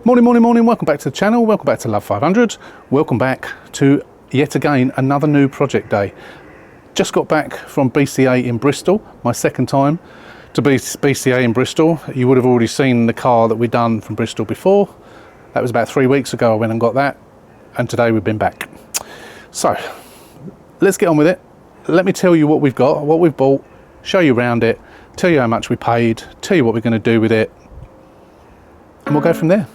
Morning, welcome back to the channel, welcome back to Love 500, welcome back to yet again another new project day. Just got back from BCA in Bristol, my second time to BCA in Bristol. You would have already seen the car that we'd done from Bristol before. That was about 3 weeks ago I went and got that, and today we've been back. So let's get on with it. Let me tell you what we've got, what we've bought, show you around it, tell you how much we paid, tell you what we're going to do with it, and we'll go from there.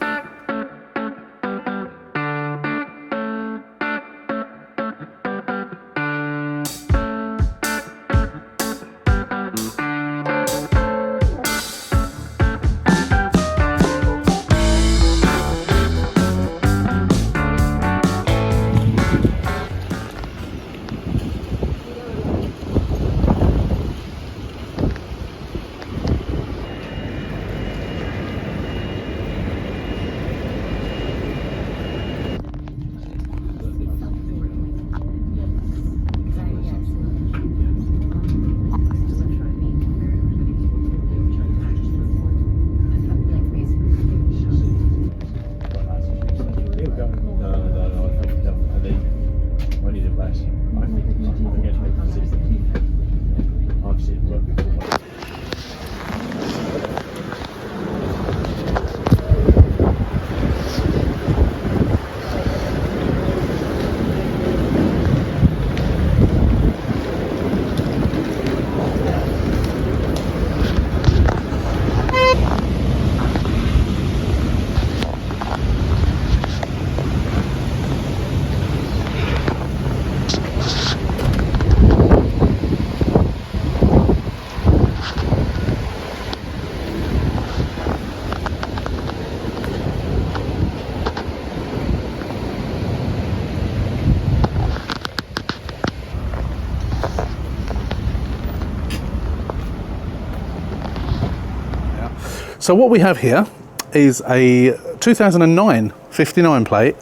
So what we have here is a 2009 59 plate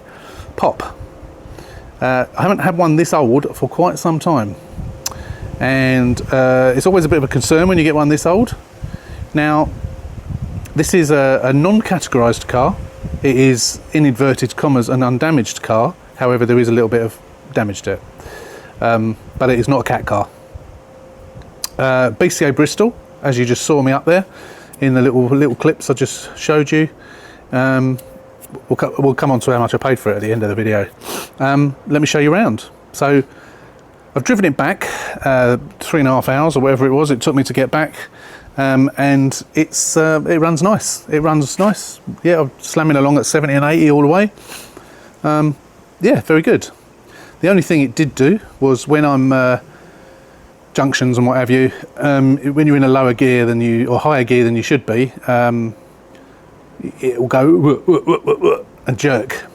Pop. I haven't had one this old for quite some time, and it's always a bit of a concern when you get one this old. Now, this is a non-categorised car. It is, in inverted commas, an undamaged car. However, there is a little bit of damage to it, but it is not a cat car. BCA Bristol, as you just saw me up there in the little clips I just showed you. We'll come on to how much I paid for it at the end of the video. Let me show you around. So I've driven it back 3.5 hours or whatever it was it took me to get back, and it runs nice. It runs nice. Yeah, I'm slamming along at 70 and 80 all the way. Yeah, very good. The only thing it did do was when I'm junctions and what have you, when you're in a lower gear than you, or higher gear than you should be, it will go and jerk.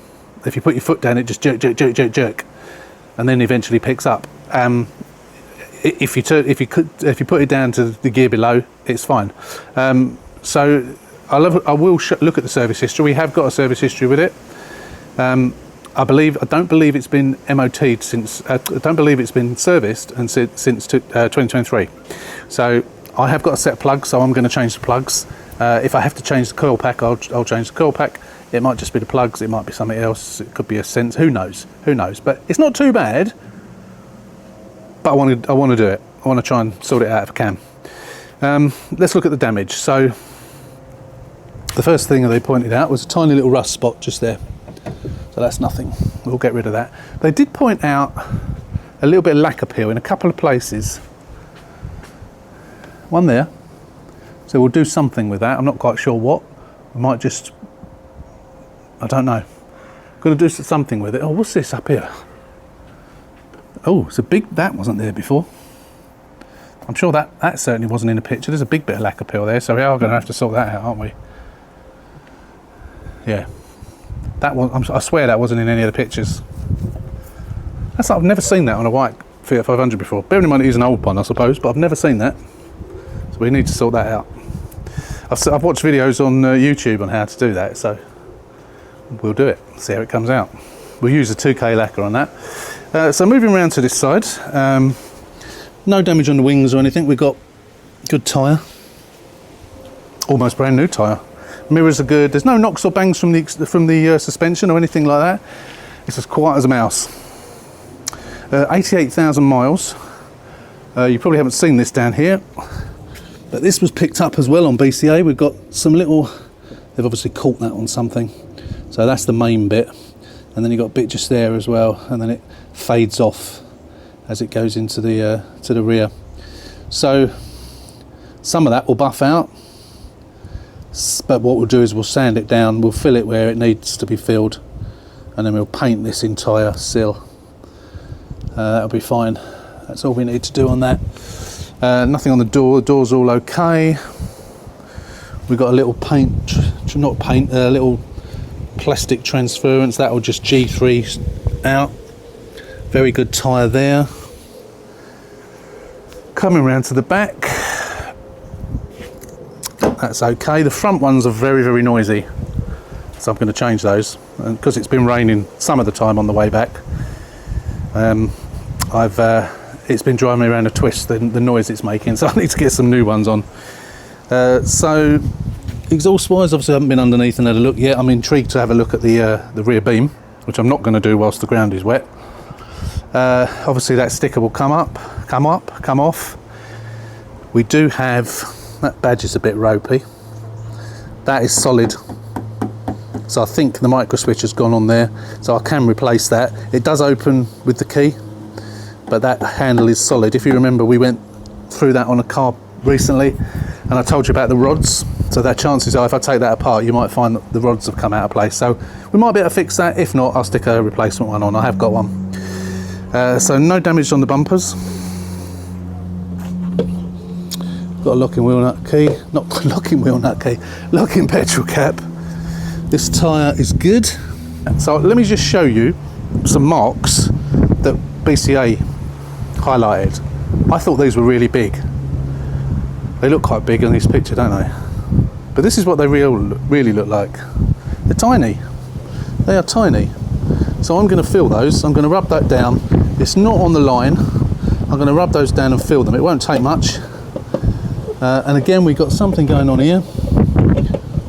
If you put your foot down, it just jerk, and then eventually picks up. If you put it down to the gear below, it's fine. So I will look at the service history. We have got a service history with it. I don't believe it's been MOT'd since. I don't believe it's been serviced and since 2023. So I have got a set of plugs, so I'm going to change the plugs. If I have to change the coil pack, I'll change the coil pack. It might just be the plugs. It might be something else. It could be a sense. Who knows? Who knows? But it's not too bad. But I want to do it. I want to try and sort it out if I can. Let's look at the damage. So the first thing that they pointed out was a tiny little rust spot just there. So that's nothing. We'll get rid of that. They did point out a little bit of lacquer peel in a couple of places. One there. So we'll do something with that. I'm not quite sure what. We might just, I don't know. Going to do something with it. Oh, what's this up here? Oh, it's a big, that wasn't there before. I'm sure that certainly wasn't in the picture. There's a big bit of lacquer peel there, so we are going to have to sort that out, aren't we? Yeah. That one, I swear that wasn't in any of the pictures. I've never seen that on a white Fiat 500 before. Bearing in mind it is an old one, I suppose, but I've never seen that. So we need to sort that out. I've watched videos on YouTube on how to do that, so we'll do it, see how it comes out. We'll use a 2K lacquer on that. So moving around to this side, no damage on the wings or anything. We've got good tyre, almost brand new tyre. Mirrors are good. There's no knocks or bangs from the suspension or anything like that. It's as quiet as a mouse. 88,000 miles. You probably haven't seen this down here, but this was picked up as well on BCA. We've got some little, they've obviously caught that on something. So that's the main bit. And then you've got a bit just there as well, and then it fades off as it goes into the to the rear. So some of that will buff out, but what we'll do is we'll sand it down, we'll fill it where it needs to be filled, and then we'll paint this entire sill. That'll be fine. That's all we need to do on that. Nothing on the door. The door's all okay. We've got a little paint, not paint, a little plastic transference. That'll just G3 out. Very good tyre there. Coming round to the back, that's okay. The front ones are very, very noisy, so I'm going to change those. And because it's been raining some of the time on the way back, it's been driving me around a twist, the noise it's making, so I need to get some new ones on. So exhaust wise, obviously I haven't been underneath and had a look yet. I'm intrigued to have a look at the rear beam, which I'm not going to do whilst the ground is wet. Obviously that sticker will come off. We do have, that badge is a bit ropey. That is solid. So I think the micro switch has gone on there, so I can replace that. It does open with the key, but that handle is solid. If you remember, we went through that on a car recently, and I told you about the rods. So that chances are, if I take that apart, you might find that the rods have come out of place. So we might be able to fix that. If not, I'll stick a replacement one on. I have got one. So no damage on the bumpers. Got a locking wheel nut key, not locking wheel nut key, locking petrol cap. This tyre is good. So let me just show you some marks that BCA highlighted. I thought these were really big. They look quite big in this picture, don't they? But this is what they really look like. They're tiny. They are tiny. So I'm going to fill those. I'm going to rub that down. It's not on the line. I'm going to rub those down and fill them. It won't take much. And again, we've got something going on here.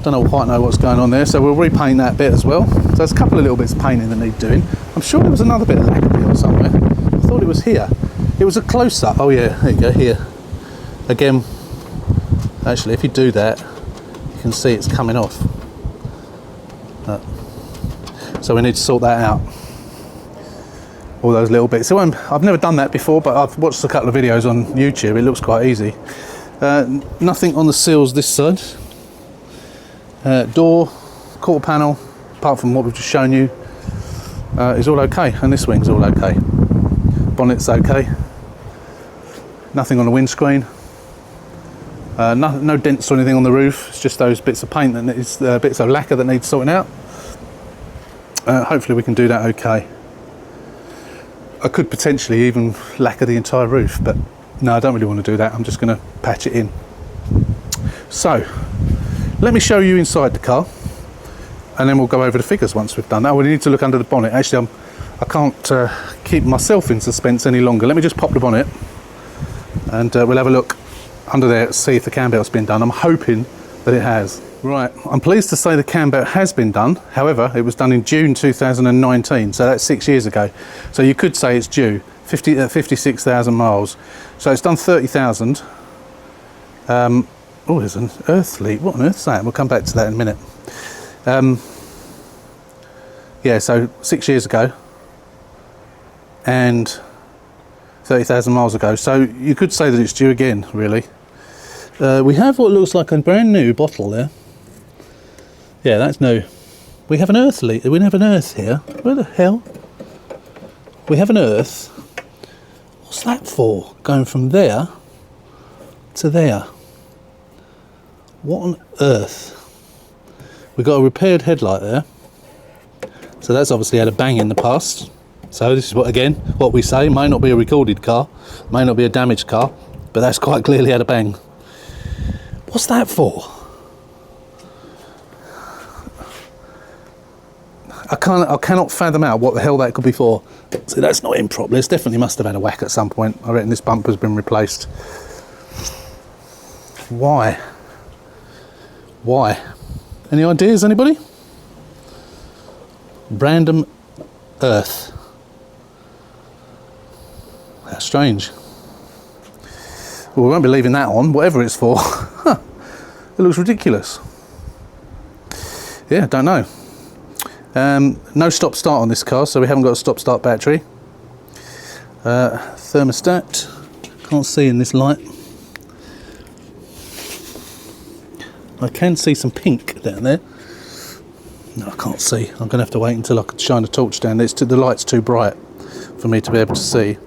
Don't quite know what's going on there, so we'll repaint that bit as well. So there's a couple of little bits of painting that need doing. I'm sure there was another bit of lacquer here somewhere. I thought it was here. It was a close-up. Oh yeah, there you go, here. Again, actually, if you do that, you can see it's coming off. So we need to sort that out. All those little bits. So I've never done that before, but I've watched a couple of videos on YouTube. It looks quite easy. Nothing on the seals this side. Door, quarter panel, apart from what we've just shown you, is all okay, and this wing's all okay. Bonnet's okay. Nothing on the windscreen. No dents or anything on the roof. It's just those bits of paint that needs, bits of lacquer that needs sorting out. Hopefully we can do that okay. I could potentially even lacquer the entire roof, but no, I don't really want to do that. I'm just going to patch it in. So let me show you inside the car, and then we'll go over the figures once we've done that. We need to look under the bonnet. Actually, I can't keep myself in suspense any longer. Let me just pop the bonnet, and we'll have a look under there to see if the cam belt's been done. I'm hoping that it has. Right, I'm pleased to say the cam belt has been done. However, it was done in June 2019, so that's 6 years ago. So you could say it's due, 56,000 miles. So it's done 30,000. Oh, there's an earth leak. What on earth's that? We'll come back to that in a minute. Yeah, so 6 years ago and 30,000 miles ago. So you could say that it's due again, really. We have what looks like a brand new bottle there. Yeah, that's new. We have an earth leak. We have an earth here. Where the hell? We have an earth. What's that for? Going from there to there. What on earth? We've got a repaired headlight there. So that's obviously had a bang in the past. So this is what we say. May not be a recorded car, may not be a damaged car, but that's quite clearly had a bang. What's that for? I cannot fathom out what the hell that could be for. So that's not in properly. It definitely must have had a whack at some point. I reckon this bumper's been replaced. Why? Any ideas, anybody? Random earth. That's strange. Well, we won't be leaving that on, whatever it's for. It looks ridiculous. Yeah, don't know. No stop start on this car, so we haven't got a stop start battery. Thermostat, can't see in this light. I can see some pink down there. No, I can't see. I'm going to have to wait until I can shine a torch down there. The light's too bright for me to be able to see.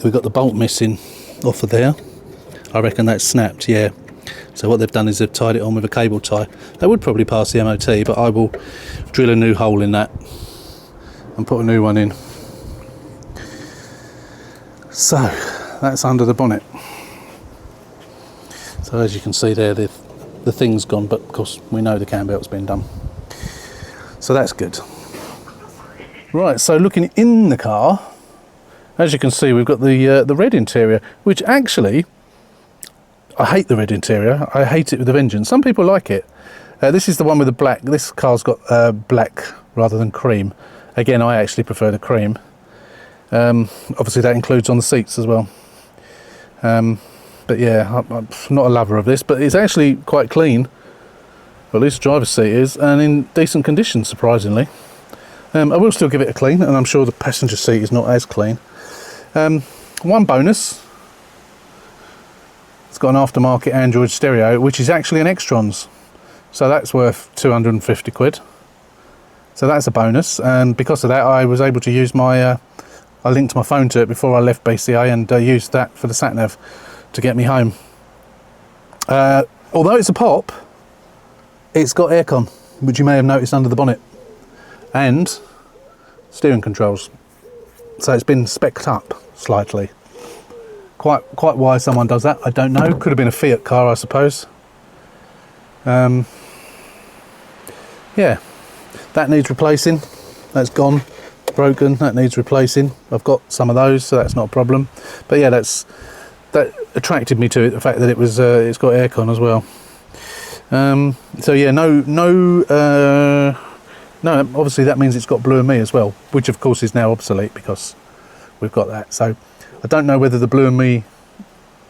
We've got the bolt missing off of there. I reckon that's snapped, yeah. So what they've done is they've tied it on with a cable tie. That would probably pass the MOT, but I will drill a new hole in that and put a new one in. So that's under the bonnet. So as you can see there, the thing's gone, but of course we know the cam belt's been done. So that's good. Right, so looking in the car, as you can see, we've got the red interior, which actually, I hate the red interior. I hate it with a vengeance. Some people like it. This is the one with the black. This car's got black rather than cream. Again, I actually prefer the cream. Obviously that includes on the seats as well. But yeah, I'm not a lover of this, but it's actually quite clean. Well, at least the driver's seat is, and in decent condition, surprisingly. I will still give it a clean, and I'm sure the passenger seat is not as clean. One bonus, it's got an aftermarket Android stereo, which is actually an Extron's. So that's worth 250 quid. So that's a bonus, and because of that I was able to use my, I linked my phone to it before I left BCA and used that for the sat-nav to get me home. Although it's a pop, it's got aircon, which you may have noticed under the bonnet, and steering controls. So it's been specced up slightly. Quite why someone does that, I don't know. Could have been a Fiat car, I suppose. Yeah, that needs replacing. That's gone, broken. That needs replacing. I've got some of those, so that's not a problem. But yeah, that attracted me to it. The fact that it was, it's got aircon as well. So yeah, no. Obviously that means it's got Blue and Me as well, which of course is now obsolete because we've got that. So I don't know whether the Blue and Me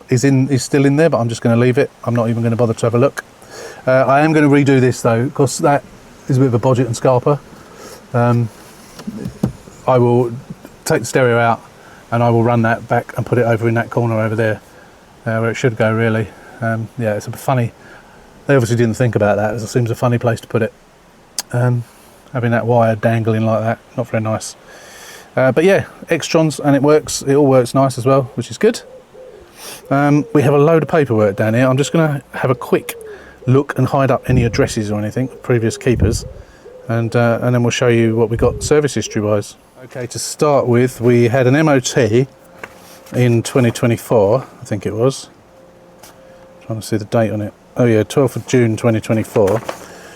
is still in there, but I'm just going to leave it. I'm not even going to bother to have a look. I am going to redo this though, because that is a bit of a budget and scarper. I will take the stereo out and I will run that back and put it over in that corner over there, where it should go really. Yeah, it's a bit funny. They obviously didn't think about that. It seems a funny place to put it. Having that wire dangling like that, not very nice. But yeah, Extrons, and it works. It all works nice as well, which is good. We have a load of paperwork down here. I'm just going to have a quick look and hide up any addresses or anything, previous keepers, and then we'll show you what we got service history wise. Okay, to start with, we had an MOT in 2024, I think it was. Trying to see the date on it. Oh yeah, 12th of June 2024,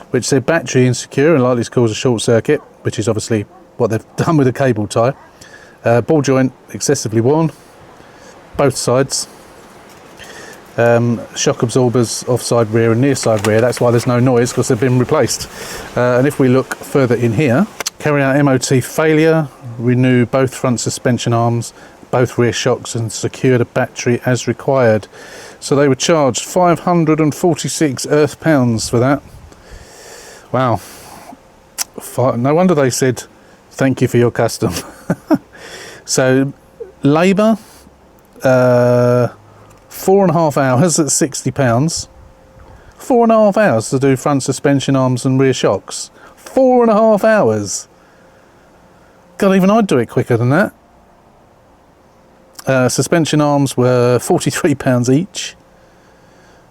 which said battery insecure and likely to cause a short circuit, which is obviously what they've done with the cable tie. Ball joint excessively worn, both sides. Shock absorbers offside rear and near side rear. That's why there's no noise, because they've been replaced. And if we look further in here, carry out MOT failure, renew both front suspension arms, both rear shocks, and secure the battery as required. So they were charged 546 earth pounds for that. Wow. No wonder they said thank you for your custom. So labour, 4.5 hours at £60. 4.5 hours to do front suspension arms and rear shocks. 4.5 hours. God, even I'd do it quicker than that. Suspension arms were £43 each.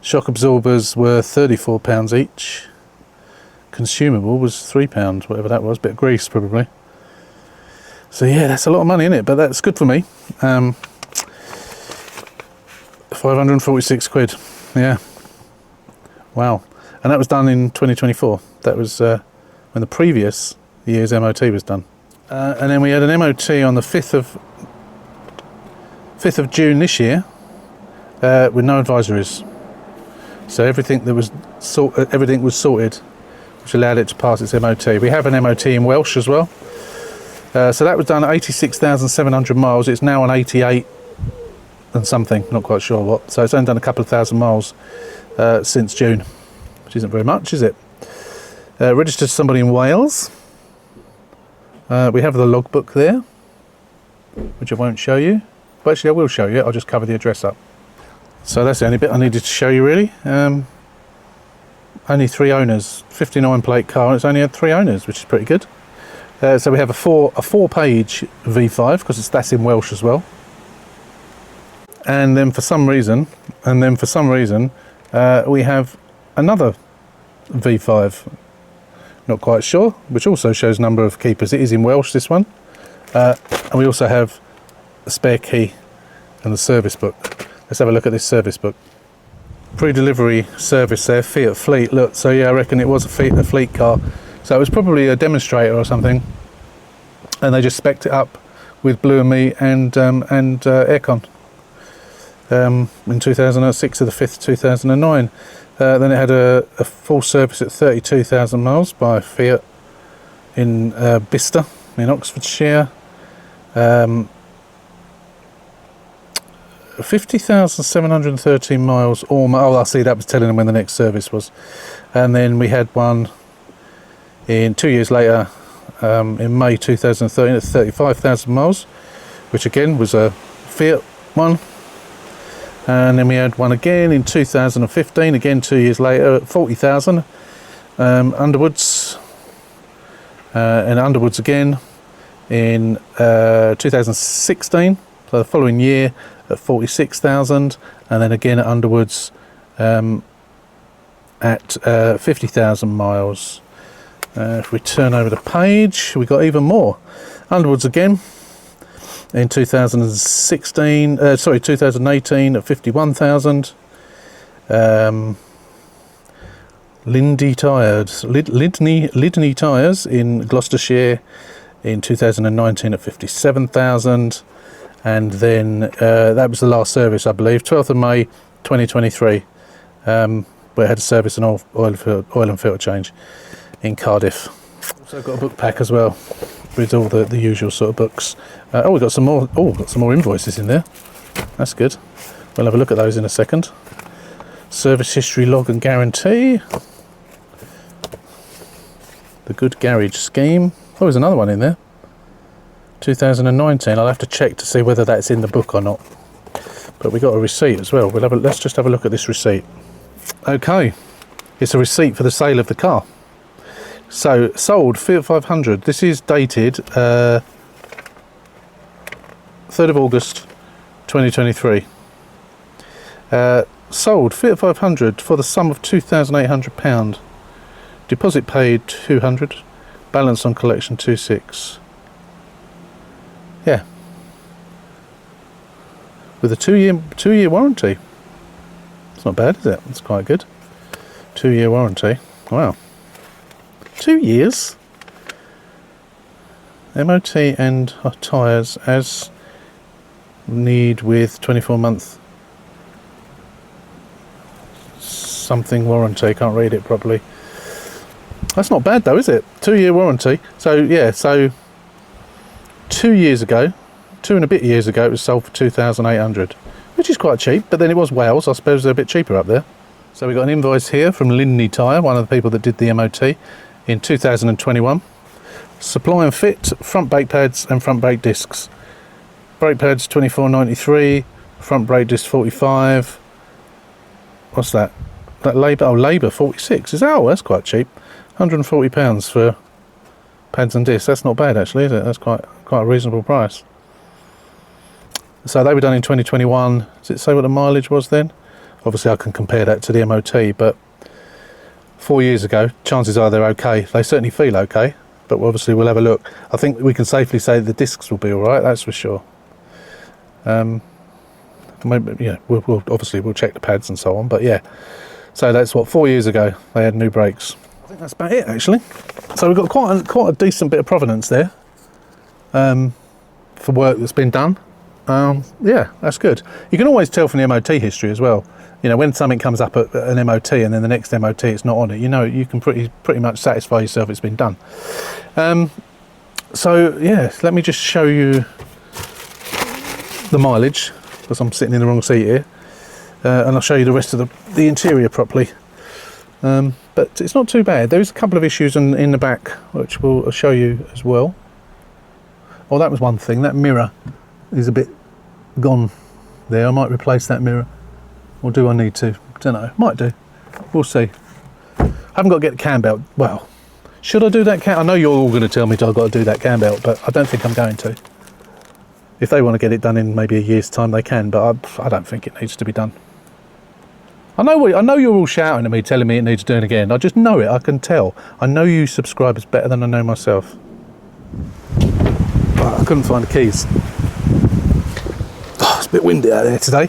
Shock absorbers were £34 each. Consumable was £3, whatever that was, bit of grease probably. So yeah, that's a lot of money, isn't it? But that's good for me. 546 quid, yeah. Wow. And that was done in 2024. That was when the previous year's MOT was done. And then we had an MOT on the 5th of June this year with no advisories. So everything that was everything was sorted, which allowed it to pass its MOT. We have an MOT in Welsh as well. So that was done at 86,700 miles. It's now on 88 and something, not quite sure what. So it's only done a couple of thousand miles since June, which isn't very much, is it? Registered to somebody in Wales. We have the logbook there, which I won't show you. But actually I will show you, I'll just cover the address up. So that's the only bit I needed to show you really. Only 3 owners, 59 plate car, and it's only had 3 owners, which is pretty good. So we have a 4-page V5, because that's in Welsh as well. And then for some reason, we have another V5. Not quite sure, which also shows number of keepers. It is in Welsh, this one. And we also have a spare key and the service book. Let's have a look at this service book. Pre-delivery service there, Fiat Fleet. Look, so yeah, I reckon it was a fleet car. So it was probably a demonstrator or something, and they just spec'd it up with Blue and Me and aircon in 2006 to the 5th, 2009. Then it had a full service at 32,000 miles by Fiat in Bicester in Oxfordshire. 50,713 miles. Oh, I see, that was telling them when the next service was. And then we had one in 2 years later, in May 2013 at 35,000 miles, which again was a Fiat one. And then we had one again in 2015, again 2 years later at 40,000. Underwoods, and Underwoods again in 2016, so the following year at 46,000, and then again at Underwoods at 50,000 miles. If we turn over the page, we got even more. Underwoods again in 2018 at 51,000. Lindney Tyres in Gloucestershire in 2019 at 57,000, and then that was the last service, I believe, 12th of May 2023, where it had a service and oil and filter change in Cardiff. Also got a book pack as well with all the usual sort of books. We've got some more. Got some more invoices in there. That's good. We'll have a look at those in a second. Service history log and guarantee. The Good Garage scheme. Oh, there's another one in there. 2019. I'll have to check to see whether that's in the book or not. But we got a receipt as well. Let's just have a look at this receipt. Okay, it's a receipt for the sale of the car. So sold Fiat 500. This is dated 3rd of August 2023. Sold Fiat 500 for the sum of £2,800. Deposit paid 200. Balance on collection 26. Yeah. With a two year warranty. It's not bad, is it? It's quite good. 2 year warranty. Wow. 2 years. MOT and tyres as need with 24-month something warranty. Can't read it properly. That's not bad though, is it? 2 year warranty. So yeah, so 2 years ago, 2 and a bit years ago, it was sold for 2,800, which is quite cheap. But then it was Wales. I suppose they're a bit cheaper up there. So we got an invoice here from Lindney Tyre, one of the people that did the MOT in 2021. Supply and fit front brake pads and front brake discs. Brake pads 24.93, front brake disc 45. What's that? That labour? Oh, labour 46. Is that? Oh, that's quite cheap. £140 for pads and discs. That's not bad actually, is it? That's quite a reasonable price. So they were done in 2021. Does it say what the mileage was then? Obviously I can compare that to the MOT, but 4 years ago, chances are they're okay. They certainly feel okay, but obviously we'll have a look. I think we can safely say the discs will be all right, that's for sure. Maybe, yeah, we'll check the pads and so on, but yeah. So that's what, 4 years ago they had new brakes. I think that's about it actually. So we've got quite a decent bit of provenance there for work that's been done. Yeah, that's good. You can always tell from the MOT history as well. You know, when something comes up at an MOT and then the next MOT it's not on it, you know, you can pretty much satisfy yourself it's been done. So yeah, let me just show you the mileage, because I'm sitting in the wrong seat here, and I'll show you the rest of the interior properly. But it's not too bad. There's a couple of issues in the back which we'll show you as well. Oh, that was one thing. That mirror is a bit gone there. I might replace that mirror. Or do I need to? Don't know. Might do. We'll see. I haven't got to get the cam belt. Well, should I do that cam? I know you're all going to tell me I've got to do that cam belt, but I don't think I'm going to. If they want to get it done in maybe a year's time, they can, but I don't think it needs to be done. I know you're all shouting at me, telling me it needs doing again. I just know it. I can tell. I know you subscribers better than I know myself. But I couldn't find the keys. Oh, it's a bit windy out there today.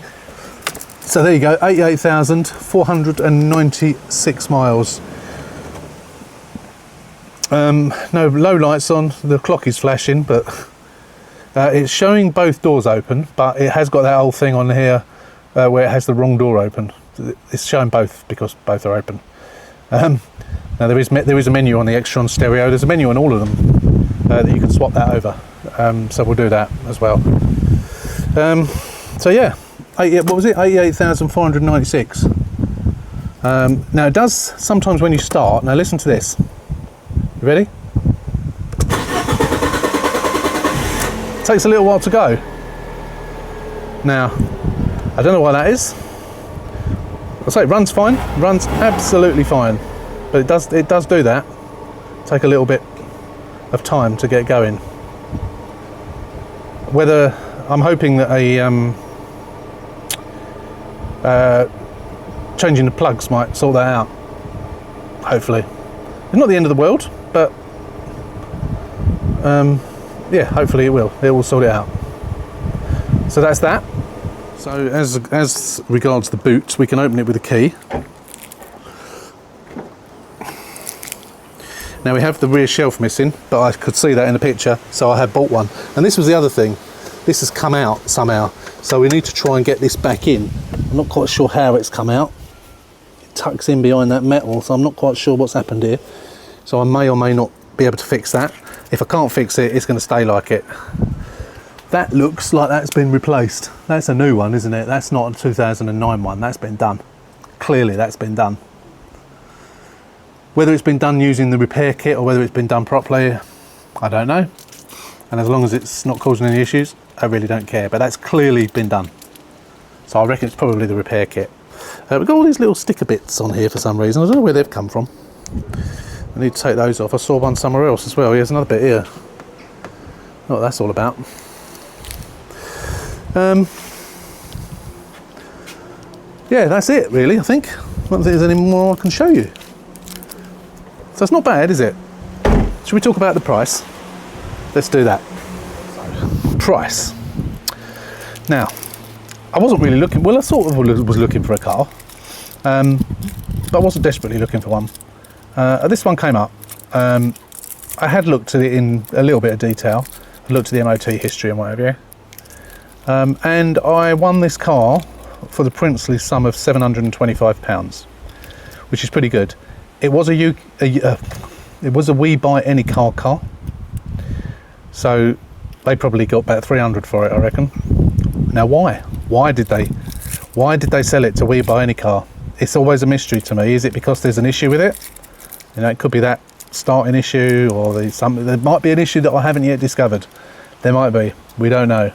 So there you go, 88,496 miles. No low lights on, the clock is flashing, but it's showing both doors open, but it has got that old thing on here where it has the wrong door open. It's showing both because both are open. Now there is a menu on the Extron stereo. There's a menu on all of them that you can swap that over. So we'll do that as well. So yeah. What was it? 88,496. Now it does sometimes when you start. Now listen to this. You ready? It takes a little while to go. Now, I don't know why that is. I'll say it runs fine. Runs absolutely fine. But it does do that. Take a little bit of time to get going. Whether I'm hoping that changing the plugs might sort that out, hopefully. It's not the end of the world, but yeah, hopefully it will sort it out. So that's that. So as regards the boot, we can open it with a key. Now we have the rear shelf missing, but I could see that in the picture, so I have bought one. And this was the other thing, this has come out somehow, so we need to try and get this back in. I'm not quite sure how it's come out. It tucks in behind that metal, so I'm not quite sure what's happened here. So I may or may not be able to fix that. If I can't fix it, it's going to stay like it. That looks like that's been replaced. That's a new one, isn't it? That's not a 2009 one. That's been done. Clearly that's been done. Whether it's been done using the repair kit or whether it's been done properly, I don't know. And as long as it's not causing any issues, I really don't care. But that's clearly been done. So I reckon it's probably the repair kit. We've got all these little sticker bits on here for some reason. I don't know where they've come from. I need to take those off. I saw one somewhere else as well. Here's another bit here. What that's all about. Yeah, that's it really, I think. I don't think there's any more I can show you. So it's not bad, is it? Should we talk about the price? Let's do that. Price. Now, I wasn't really looking, well I sort of was looking for a car, but I wasn't desperately looking for one. This one came up. I had looked at it in a little bit of detail. I looked at the MOT history and what have you. And I won this car for the princely sum of £725, which is pretty good. It was a We Buy Any car, so they probably got about 300 for it, I reckon. Now why? Why did they sell it to We Buy Any car? It's always a mystery to me. Is it because there's an issue with it? You know, it could be that starting issue, or there might be an issue that I haven't yet discovered. There might be. We don't know.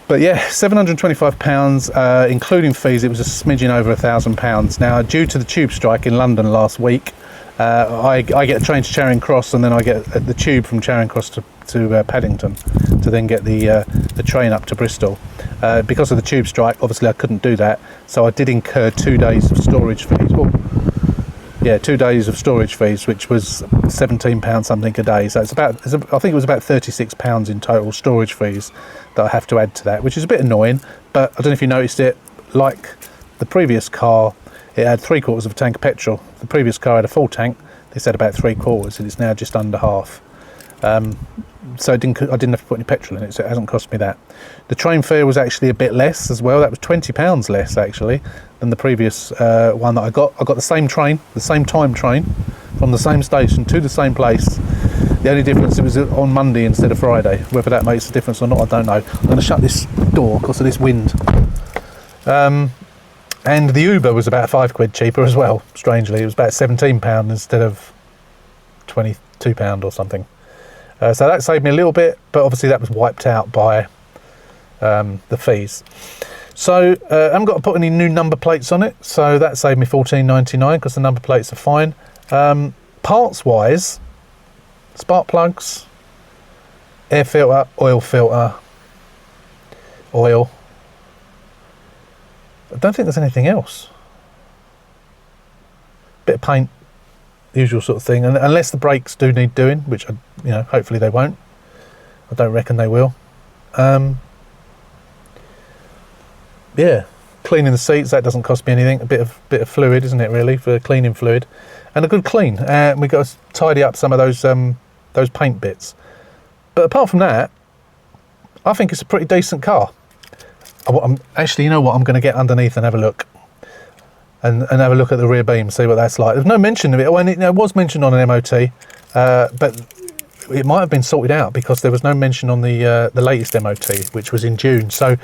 But yeah, £725, including fees, it was a smidgen over £1,000. Now, due to the tube strike in London last week, I get a train to Charing Cross, and then I get the tube from Charing Cross to Paddington to then get the train up to Bristol. Because of the tube strike, obviously I couldn't do that, so I did incur 2 days of storage fees. Well, yeah, 2 days of storage fees, which was £17 something a day. So I think it was about £36 in total storage fees that I have to add to that, which is a bit annoying. But I don't know if you noticed it. Like the previous car, it had 3/4 of a tank of petrol. The previous car had a full tank. This had about 3/4, and it's now just under half. So I didn't have to put any petrol in it, so it hasn't cost me that. The train fare was actually a bit less as well. That was £20 less actually than the previous one that I got. I got the same train, the same time train, from the same station to the same place. The only difference, it was on Monday instead of Friday. Whether that makes a difference or not, I don't know. I'm going to shut this door because of this wind. And the Uber was about £5 cheaper as well, strangely. It was about £17 instead of £22 or something. So that saved me a little bit, but obviously that was wiped out by the fees. So I haven't got to put any new number plates on it, so that saved me £14.99 because the number plates are fine. Parts wise, spark plugs, air filter, oil, I don't think there's anything else. Bit of paint, the usual sort of thing, and unless the brakes do need doing, which hopefully they won't. I don't reckon they will. Yeah, cleaning the seats, that doesn't cost me anything. A bit of fluid, isn't it, really, for cleaning fluid, and a good clean. We got to tidy up some of those paint bits. But apart from that, I think it's a pretty decent car. Actually, you know what? I'm going to get underneath and have a look, and have a look at the rear beam, see what that's like. There's no mention of it. Well, it was mentioned on an MOT, but it might have been sorted out because there was no mention on the latest MOT, which was in June. So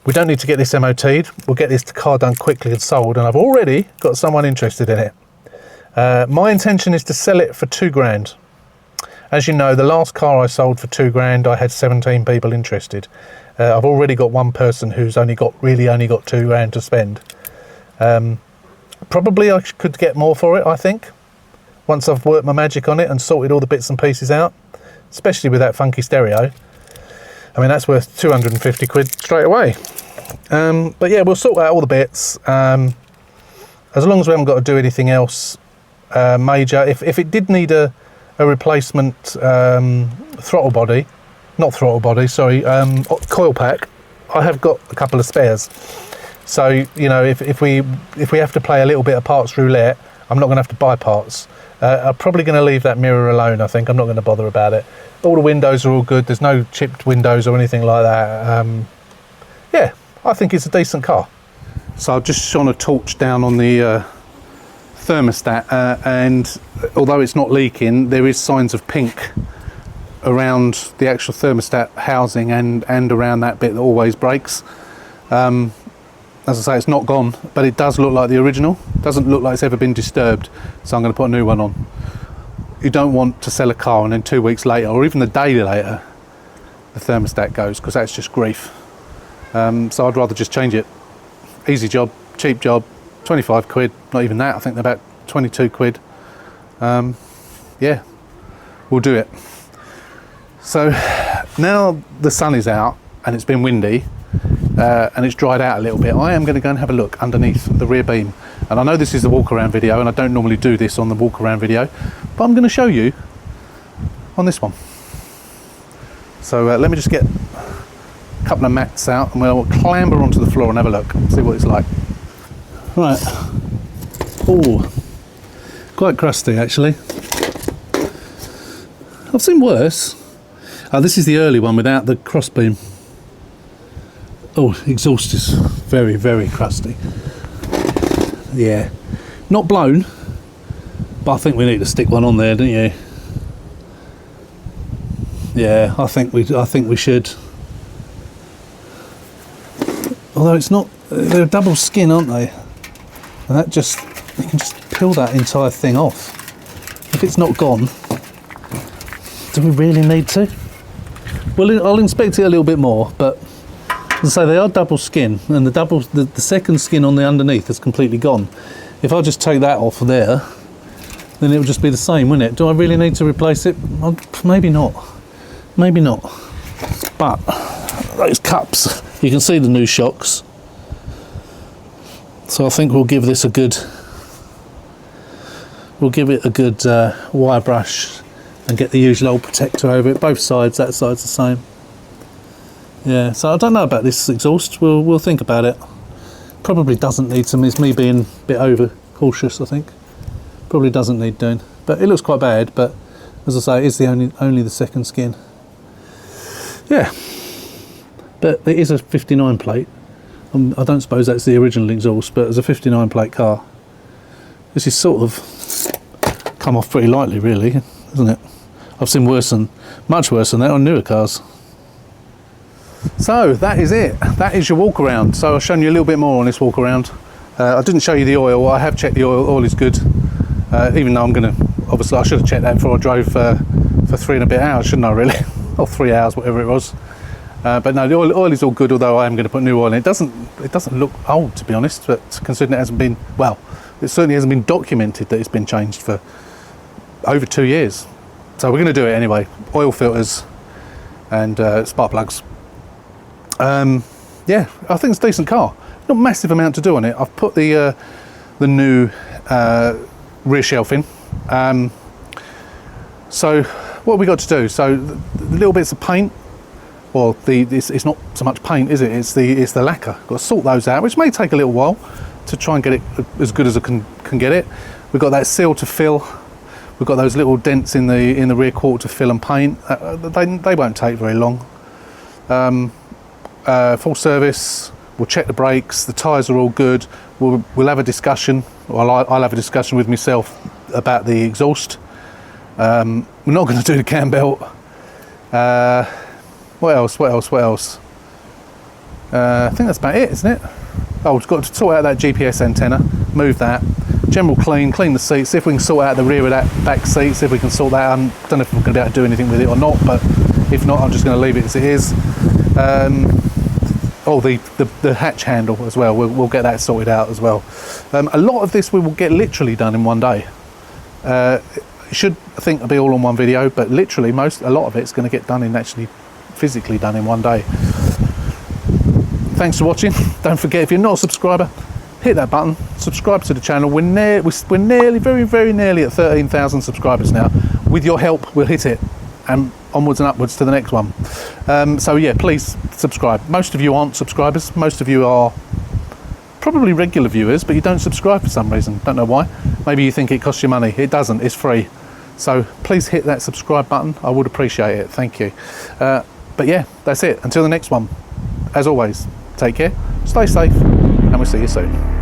we don't need to get this MOT'd. We'll get this car done quickly and sold, and I've already got someone interested in it. My intention is to sell it for £2,000. As you know, the last car I sold for £2,000, I had 17 people interested. I've already got one person who's only got £2,000 to spend. Probably I could get more for it, I think, once I've worked my magic on it and sorted all the bits and pieces out, especially with that funky stereo. I mean, that's worth £250 straight away. But yeah, we'll sort out all the bits. As long as we haven't got to do anything else major. If it did need a replacement coil pack, I have got a couple of spares. So if we have to play a little bit of parts roulette, I'm not going to have to buy parts. I'm probably going to leave that mirror alone. I think I'm not going to bother about it. All the windows are all good. There's no chipped windows or anything like that. Yeah, I think it's a decent car. So I've just shone a torch down on the thermostat, and although it's not leaking, there is signs of pink around the actual thermostat housing and around that bit that always breaks. As I say, it's not gone, but it does look like the original. It doesn't look like it's ever been disturbed, so I'm going to put a new one on. You don't want to sell a car and then 2 weeks later, or even a day later, the thermostat goes, because that's just grief. So I'd rather just change it. Easy job, cheap job, £25, not even that, I think they're about £22. Yeah, we'll do it. So now the sun is out and it's been windy, and it's dried out a little bit, I am going to go and have a look underneath the rear beam. And I know this is a walk around video, and I don't normally do this on the walk around video, but I'm going to show you on this one. So let me just get a couple of mats out and we'll clamber onto the floor and have a look, see what it's like. Right. Oh, quite crusty actually. I've seen worse. Oh, this is the early one without the crossbeam. Oh, exhaust is very, very crusty. Yeah, not blown, but I think we need to stick one on there, don't you? Yeah, I think we should. Although it's not, they're a double skin, aren't they? And that just, you can just peel that entire thing off. If it's not gone, do we really need to? Well, I'll inspect it a little bit more, but as I say, they are double skin, and the second skin on the underneath is completely gone. If I just take that off there, then it would just be the same, wouldn't it? Do I really need to replace it? Maybe not. Maybe not. But those cups, you can see the new shocks. So I think we'll give this a good. We'll give it a good wire brush and get the usual old protector over it. Both sides. That side's the same. Yeah, so I don't know about this exhaust. We'll think about it. Probably doesn't need some. It's me being a bit over cautious, I think. Probably doesn't need doing, but it looks quite bad. But As I say, it's the only the second skin. Yeah, but it is a 59 plate. I don't suppose that's the original exhaust, but as a 59 plate car, this is sort of come off pretty lightly, really, isn't it? I've seen much worse than that on newer cars. So that is it. That is your walk around. So I've shown you a little bit more on this walk around. I didn't show you the oil. I have checked the oil. Oil is good. Even though I'm going to, obviously I should have checked that before I drove for 3 and a bit hours, shouldn't I really? Or 3 hours, whatever it was. But no, the oil is all good, although I am going to put new oil in. It doesn't look old, to be honest, but considering it hasn't been, well, it certainly hasn't been documented that it's been changed for over 2 years. So we're going to do it anyway. Oil filters and spark plugs. Yeah, I think it's a decent car. Not a massive amount to do on it. I've put the new rear shelf in. So what have we got to do? So the little bits of paint, well, it's not so much paint, is it? It's the lacquer. Got to sort those out, which may take a little while to try and get it as good as I can get it. We've got that seal to fill. We've got those little dents in the rear quarter to fill and paint. They won't take very long. Full service. We'll check the brakes. The tyres are all good. We'll have a discussion. Well, I'll have a discussion with myself about the exhaust. We're not going to do the cam belt. What else? I think that's about it, isn't it? Oh, we've got to sort out that GPS antenna, move that. General clean the seats, see if we can sort out the rear of that back seat, see if we can sort that out. I don't know if we're going to be able to do anything with it or not, but if not, I'm just going to leave it as it is. Oh, the hatch handle as well, we'll get that sorted out as well. A lot of this we will get literally done in one day. It should, I think, be all on one video, but literally a lot of it's going to get done actually physically done in one day. Thanks for watching. Don't forget, if you're not a subscriber, hit that button, subscribe to the channel. We're nearly, very, very nearly at 13,000 subscribers now. With your help, we'll hit it, and onwards and upwards to the next one. So yeah, please subscribe. Most of you aren't subscribers. Most of you are probably regular viewers, but you don't subscribe for some reason. Don't know why. Maybe you think it costs you money. It doesn't. It's free. So please hit that subscribe button. I would appreciate it. Thank you. But yeah, that's it. Until the next one. As always, take care, stay safe, and we'll see you soon.